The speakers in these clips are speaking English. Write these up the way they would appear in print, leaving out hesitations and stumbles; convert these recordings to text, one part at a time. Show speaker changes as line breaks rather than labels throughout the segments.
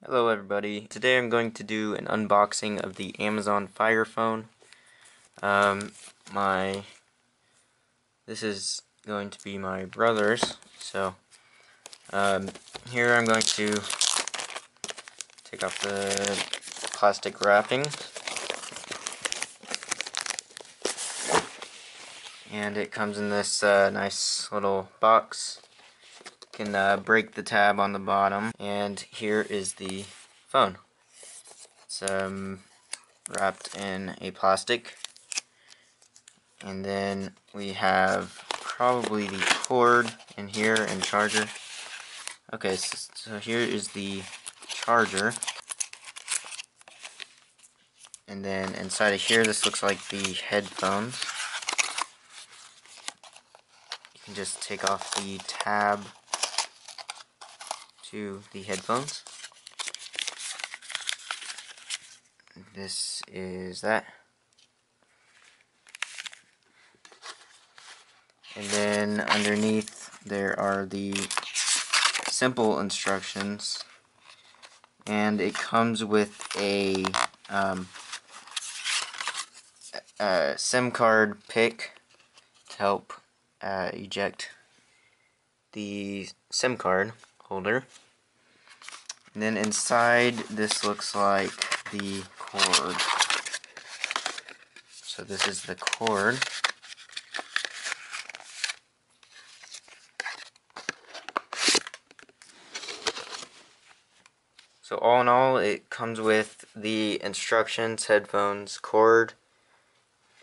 Hello everybody. Today I'm going to do an unboxing of the Amazon Fire Phone. This is going to be my brother's. So here I'm going to take off the plastic wrapping, and it comes in this nice little box. You can break the tab on the bottom, and here is the phone. It's wrapped in a plastic, and then we have probably the cord in here and charger. Okay, so here is the charger, and then inside of here this looks like the headphones. You can just take off the tab to the headphones. This is that. And then underneath there are the simple instructions, and it comes with a SIM card pick to help eject the SIM card holder. And then inside this looks like the cord. So this is the cord. So all in all, it comes with the instructions, headphones, cord,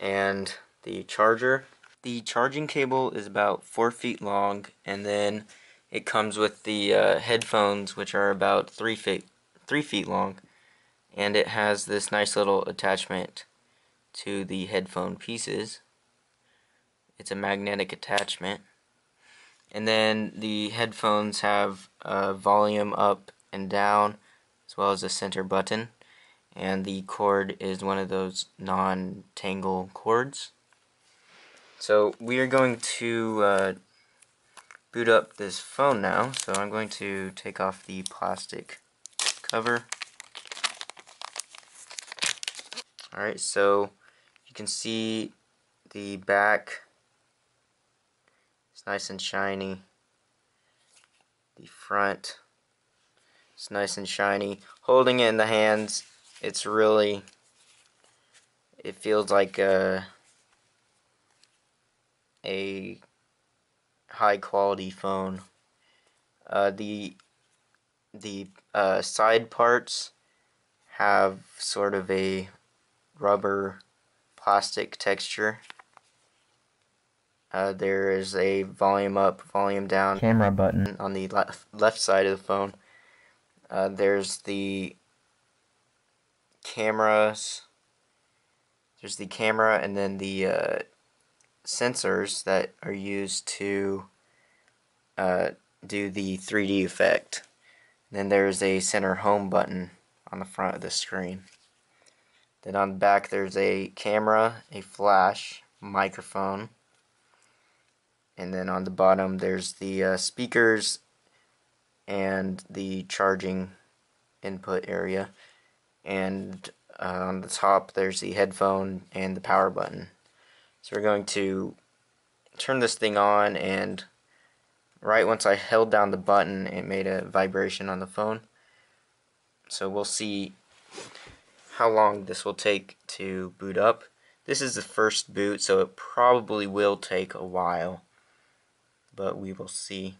and the charger. The charging cable is about 4 feet long, and then it comes with the headphones, which are about 3 feet long, and it has this nice little attachment to the headphone pieces. It's a magnetic attachment. And then the headphones have volume up and down, as well as a center button, and the cord is one of those non-tangle cords. So we are going to boot up this phone now. So I'm going to take off the plastic cover. Alright, so you can see the back. It's nice and shiny. The front is nice and shiny. Holding it in the hands, it feels like a high quality phone. The side parts have sort of a rubber plastic texture. There is a volume up, volume down camera button on the left side of the phone. There's the cameras. There's the camera, and then the sensors that are used to do the 3D effect. And then there's a center home button on the front of the screen. Then on the back there's a camera, a flash, microphone, and then on the bottom there's the speakers and the charging input area, and on the top there's the headphone and the power button. So we're going to turn this thing on, and right once I held down the button it made a vibration on the phone. So we'll see how long this will take to boot up. This is the first boot, so it probably will take a while, but we will see.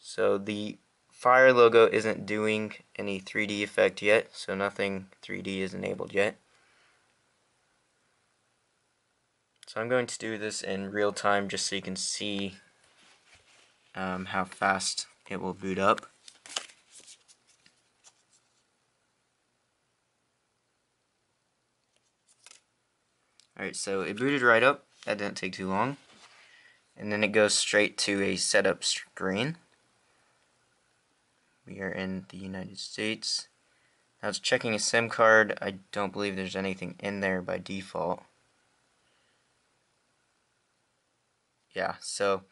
So the Fire logo isn't doing any 3D effect yet, so nothing 3D is enabled yet. So I'm going to do this in real time just so you can see how fast it will boot up. Alright, so it booted right up. That didn't take too long. And then it goes straight to a setup screen. We are in the United States. Now it's checking a SIM card. I don't believe there's anything in there by default. Yeah, so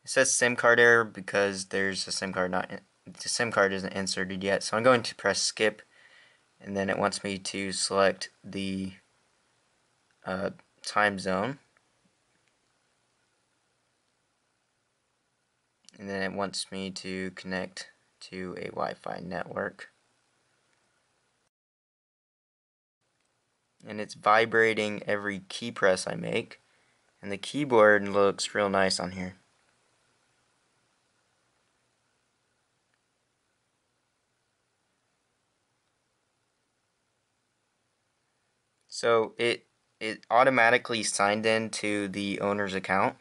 it says SIM card error because there's a SIM card not the SIM card isn't inserted yet, so I'm going to press skip, and then it wants me to select the time zone, and then it wants me to connect to a Wi-Fi network, and it's vibrating every key press I make, and the keyboard looks real nice on here. So it automatically signed in to the owner's account.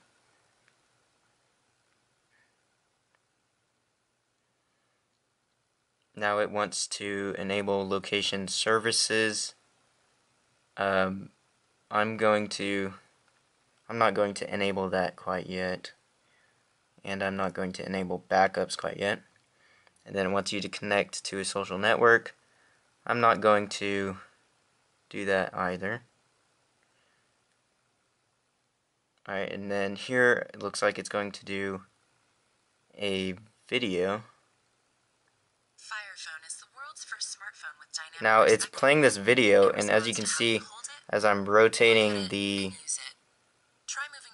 Now it wants to enable location services. I'm not going to enable that quite yet, and I'm not going to enable backups quite yet. And then it wants you to connect to a social network. I'm not going to do that either. Alright, and then here it looks like it's going to do a video. Now it's playing this video, and as you can see, as I'm rotating the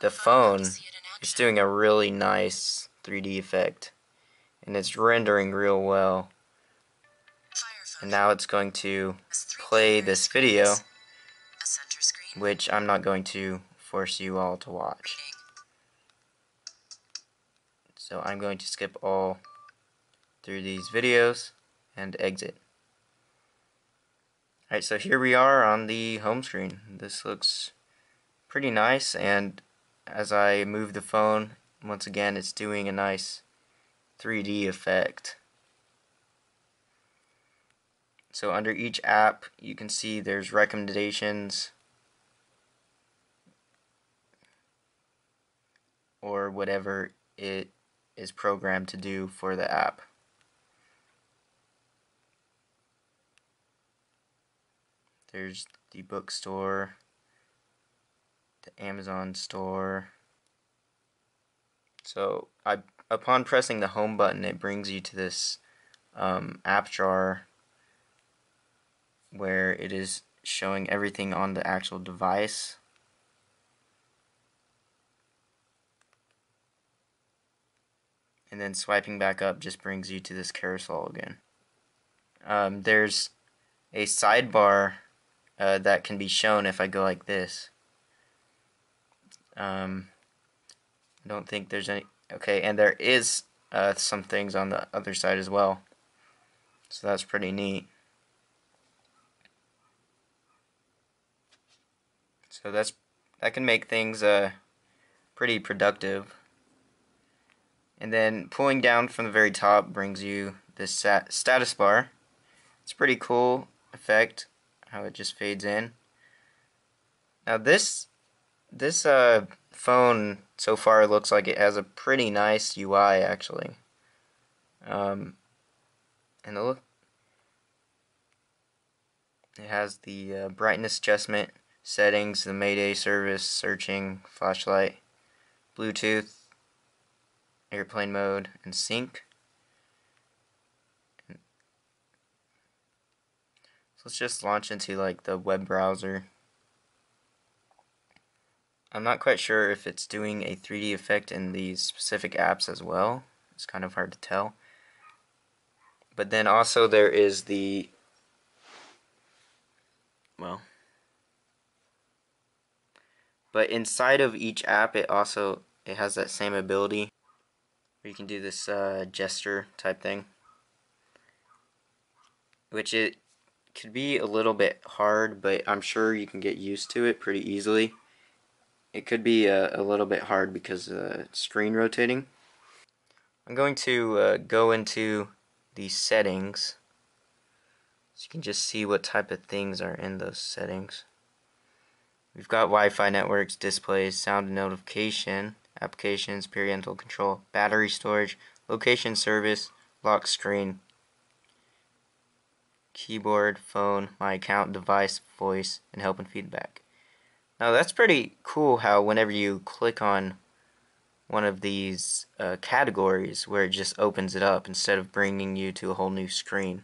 phone, it's doing a really nice 3D effect, and it's rendering real well. And now it's going to play this video, which I'm not going to force you all to watch. So I'm going to skip all through these videos and exit. Alright, so here we are on the home screen. This looks pretty nice, and as I move the phone, once again it's doing a nice 3D effect. So under each app you can see there's recommendations or whatever it is programmed to do for the app. There's the bookstore, the Amazon store. So upon pressing the home button, it brings you to this app drawer where it is showing everything on the actual device. And then swiping back up just brings you to this carousel again. There's a sidebar that can be shown if I go like this. I don't think there's any. Okay, and there is some things on the other side as well. So that's pretty neat. So that can make things pretty productive. And then pulling down from the very top brings you this status bar. It's a pretty cool effect, how it just fades in. Now this phone so far looks like it has a pretty nice UI actually. And it has the brightness adjustment settings, the Mayday service, searching, flashlight, Bluetooth, airplane mode, and sync. So let's just launch into like the web browser. I'm not quite sure if it's doing a 3D effect in these specific apps as well. It's kind of hard to tell. But then also there is the, well, but inside of each app it has that same ability where you can do this gesture type thing, which it could be a little bit hard, but I'm sure you can get used to it pretty easily. It could be a little bit hard because screen rotating. I'm going to go into the settings so you can just see what type of things are in those settings. We've got Wi-Fi networks, displays, sound and notification, applications, parental control, battery storage, location service, lock screen, keyboard, phone, my account, device, voice, and help and feedback. Now that's pretty cool how whenever you click on one of these categories where it just opens it up instead of bringing you to a whole new screen.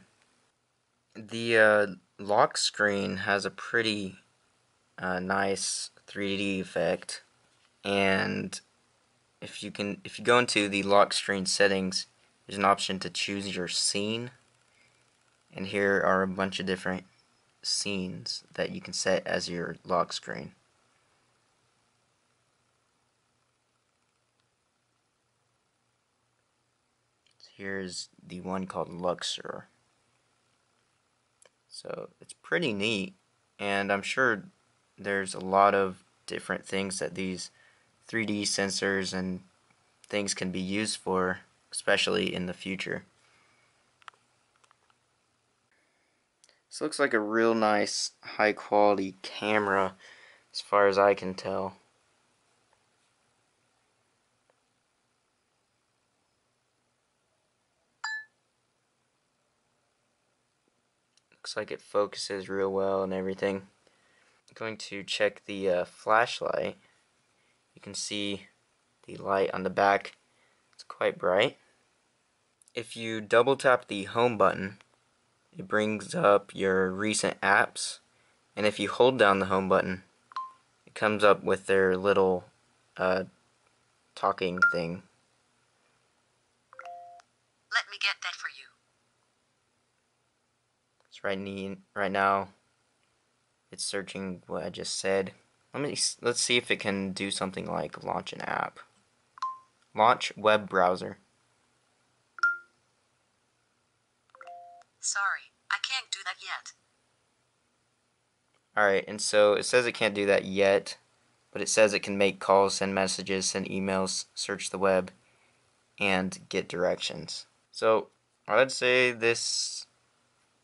The lock screen has a pretty nice 3D effect, and if you go into the lock screen settings, there's an option to choose your scene, and here are a bunch of different scenes that you can set as your lock screen. Here's the one called Luxor. So it's pretty neat, and I'm sure there's a lot of different things that these 3D sensors and things can be used for, especially in the future. This looks like a real nice high quality camera as far as I can tell. Looks like it focuses real well and everything. I'm going to check the flashlight. You can see the light on the back. It's quite bright. If you double tap the home button, it brings up your recent apps, and if you hold down the home button, it comes up with their little talking thing.
Let me get that for you.
It's right now it's searching what I just said. Let's see if it can do something like launch an app. Launch web browser.
Sorry, I can't do that yet.
Alright, and so it says it can't do that yet, but it says it can make calls, send messages, send emails, search the web, and get directions. So I'd say this,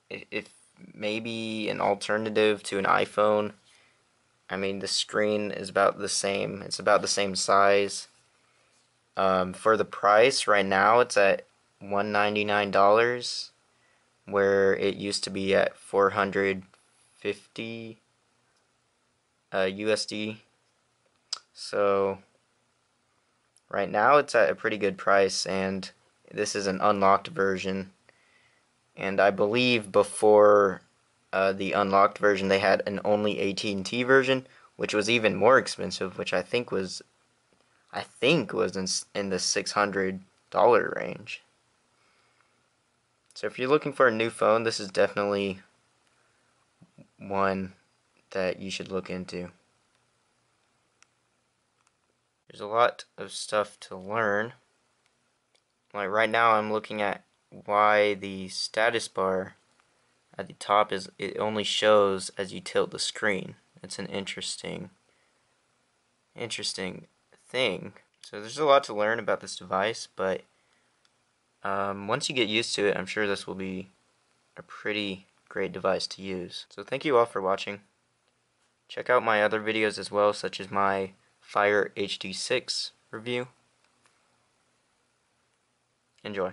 if maybe an alternative to an iPhone. I mean, the screen is about the same. It's about the same size. For the price, right now it's at $199, where it used to be at 450 USD. So right now it's at a pretty good price, and this is an unlocked version. And I believe before the unlocked version, they had an only AT&T version, which was even more expensive, which I think was in the $600 range. So if you're looking for a new phone, this is definitely one that you should look into. There's a lot of stuff to learn. Like right now I'm looking at why the status bar at the top it only shows as you tilt the screen. It's an interesting thing. So there's a lot to learn about this device, but once you get used to it, I'm sure this will be a pretty great device to use. So thank you all for watching. Check out my other videos as well, such as my Fire HD6 review. Enjoy.